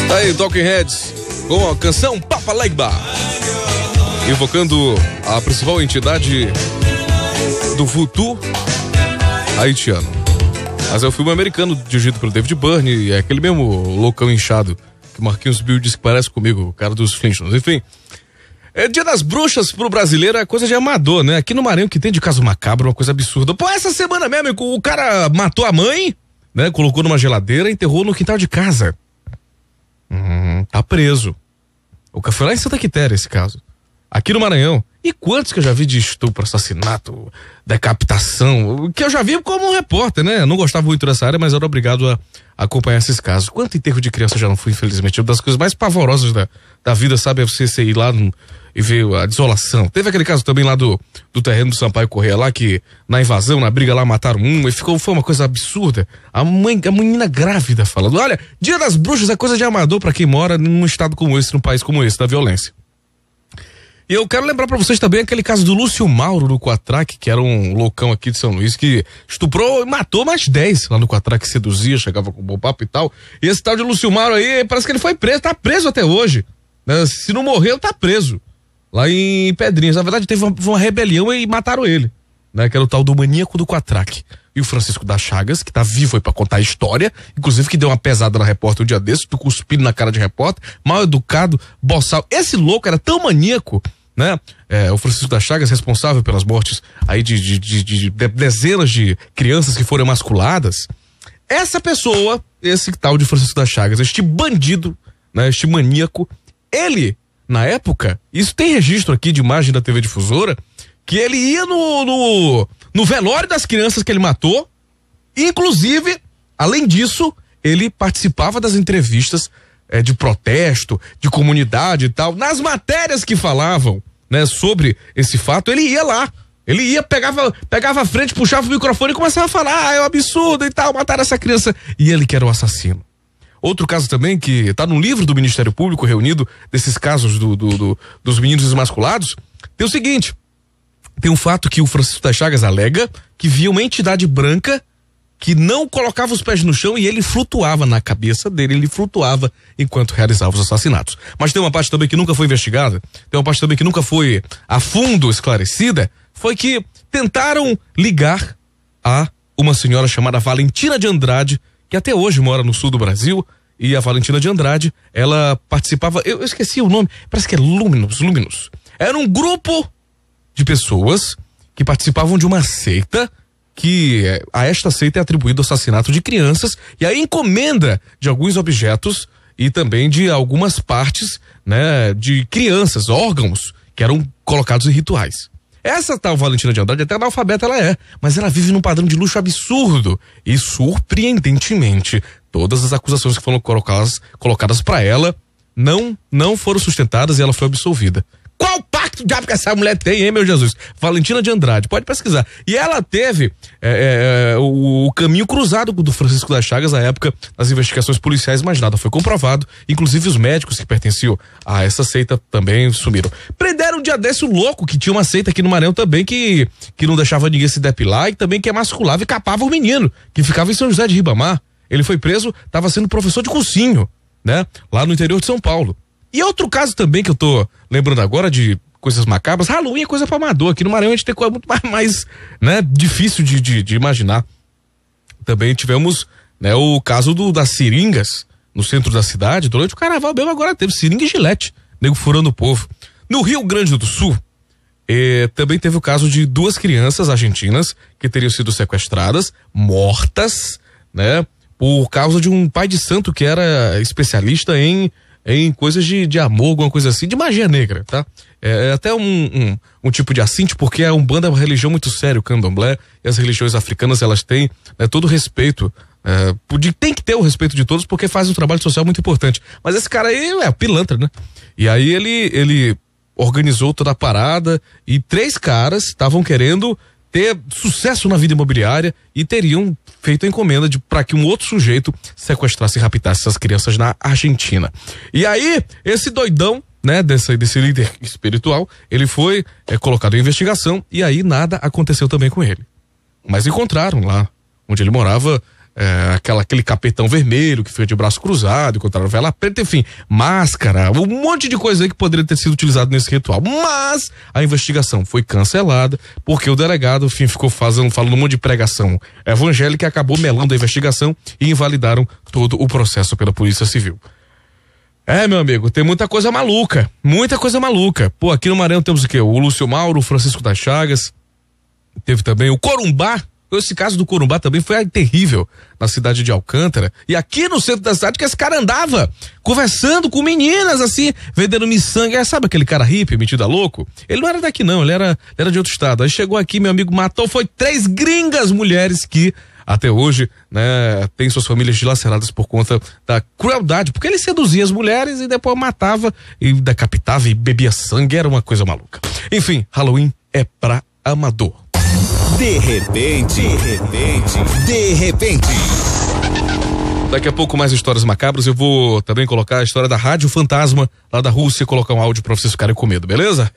Aí, Talking Heads, com a canção Papa Legba, invocando a principal entidade do voodoo haitiano. Mas é o filme americano dirigido pelo David Byrne, é aquele mesmo loucão inchado que o Marquinhos Bill disse que parece comigo, o cara dos Flintstones. Enfim, é Dia das Bruxas pro brasileiro, é coisa de amador, né? Aqui no Maranhão que tem de caso macabro, uma coisa absurda. Pô, essa semana mesmo, o cara matou a mãe, né? Colocou numa geladeira e enterrou no quintal de casa. Tá preso. Foi lá em Santa Quitéria esse caso. Aqui no Maranhão. E quantos que eu já vi de estupro, assassinato, decapitação, que eu já vi como repórter, né? Eu não gostava muito dessa área, mas era obrigado a acompanhar esses casos. Quanto enterro de criança já não fui, infelizmente. Uma das coisas mais pavorosas da vida, sabe? É você ir lá e ver a desolação. Teve aquele caso também lá do terreno do Sampaio Corrêa lá, que na invasão, na briga lá, mataram um, e foi uma coisa absurda. A menina grávida falando, olha, Dia das Bruxas é coisa de amador pra quem mora num estado como esse, num país como esse, da violência. E eu quero lembrar pra vocês também aquele caso do Lúcio Mauro no Quatraque, que era um loucão aqui de São Luís, que estuprou e matou mais 10 lá no Quatraque, seduzia, chegava com bom papo e tal. E esse tal de Lúcio Mauro aí, parece que ele foi preso, tá preso até hoje. Né? Se não morreu, tá preso. Lá em Pedrinhas. Na verdade, teve uma rebelião e mataram ele. Né? Que era o tal do maníaco do Quatraque. E o Francisco das Chagas, que tá vivo aí pra contar a história, inclusive que deu uma pesada na repórter um dia desses, cuspindo na cara de repórter, mal educado, boçal. Esse louco era tão maníaco, né? O Francisco das Chagas, responsável pelas mortes aí de dezenas de crianças que foram emasculadas. Essa pessoa, esse tal de Francisco das Chagas, este bandido, né? Este maníaco, ele, na época, isso tem registro aqui de imagem da TV Difusora, que ele ia no velório das crianças que ele matou, inclusive, além disso, ele participava das entrevistas de protesto, de comunidade e tal, nas matérias que falavam, né, sobre esse fato, ele ia lá, ele ia, pegava a frente, puxava o microfone e começava a falar, é um absurdo e tal, mataram essa criança, e ele que era o assassino. Outro caso também que tá no livro do Ministério Público reunido, desses casos dos meninos desmasculados, tem o seguinte, tem um fato que o Francisco das Chagas alega que via uma entidade branca que não colocava os pés no chão e ele flutuava na cabeça dele, ele flutuava enquanto realizava os assassinatos. Mas tem uma parte também que nunca foi investigada, tem uma parte também que nunca foi a fundo esclarecida, foi que tentaram ligar a uma senhora chamada Valentina de Andrade, que até hoje mora no sul do Brasil, e a Valentina de Andrade, ela participava, eu esqueci o nome, parece que é Luminous. Era um grupo de pessoas que participavam de uma seita que a esta seita é atribuído o assassinato de crianças e a encomenda de alguns objetos e também de algumas partes, né, de crianças, órgãos que eram colocados em rituais. Essa tal Valentina de Andrade, até analfabeta ela é, mas ela vive num padrão de luxo absurdo e surpreendentemente todas as acusações que foram colocadas para ela não foram sustentadas e ela foi absolvida. Qual pacto diabo que essa mulher tem, hein, meu Jesus? Valentina de Andrade, pode pesquisar. E ela teve o caminho cruzado do Francisco das Chagas na época das investigações policiais, mas nada foi comprovado. Inclusive os médicos que pertenciam a essa seita também sumiram. Prenderam um dia desse o louco que tinha uma seita aqui no Maranhão também que não deixava ninguém se depilar e também que emasculava e capava o menino, que ficava em São José de Ribamar. Ele foi preso, estava sendo professor de cursinho, né? Lá no interior de São Paulo. E outro caso também que eu tô lembrando agora de coisas macabras, Halloween é coisa pra amador, aqui no Maranhão a gente tem coisa muito mais né, difícil de imaginar. Também tivemos, né, o caso das seringas no centro da cidade, durante o carnaval mesmo agora teve seringa e gilete, nego furando o povo. No Rio Grande do Sul, também teve o caso de 2 crianças argentinas que teriam sido sequestradas, mortas, né, por causa de um pai de santo que era especialista em coisas de amor, alguma coisa assim, de magia negra, tá? É até um tipo de assinte, porque a Umbanda é uma religião muito séria, o Candomblé, e as religiões africanas, elas têm, né, todo o respeito, tem que ter o respeito de todos, porque faz um trabalho social muito importante. Mas esse cara aí é pilantra, né? E aí ele organizou toda a parada, e 3 caras estavam querendo ter sucesso na vida imobiliária e teriam feito a encomenda para que um outro sujeito sequestrasse e raptasse essas crianças na Argentina. E aí, esse doidão, né, desse líder espiritual, ele foi colocado em investigação e aí nada aconteceu também com ele. Mas encontraram lá, onde ele morava, aquele capetão vermelho que fica de braço cruzado, encontraram vela preta, enfim, máscara, um monte de coisa aí que poderia ter sido utilizado nesse ritual. Mas a investigação foi cancelada porque o delegado, enfim, ficou falando um monte de pregação evangélica e acabou melando a investigação e invalidaram todo o processo pela Polícia Civil. Meu amigo, tem muita coisa maluca. Pô, aqui no Maranhão temos o quê? O Lúcio Mauro, o Francisco das Chagas, teve também o Corumbá. Esse caso do Corumbá também foi terrível na cidade de Alcântara. E aqui no centro da cidade que esse cara andava conversando com meninas assim, vendendo miçanga. Sabe aquele cara hippie, metido a louco? Ele não era daqui não, ele era de outro estado. Aí chegou aqui, meu amigo matou, foi 3 gringas mulheres que até hoje, né, tem suas famílias dilaceradas por conta da crueldade, porque ele seduzia as mulheres e depois matava e decapitava e bebia sangue, era uma coisa maluca. Enfim, Halloween é pra amador. De repente. Daqui a pouco mais histórias macabras, eu vou também colocar a história da Rádio Fantasma lá da Rússia, colocar um áudio pra vocês ficarem com medo, beleza?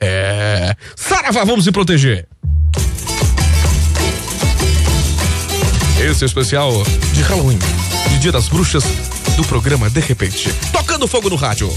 Saravá, vamos se proteger! Esse é o especial de Halloween, de Dia das Bruxas, do programa De Repente. Tocando fogo no rádio.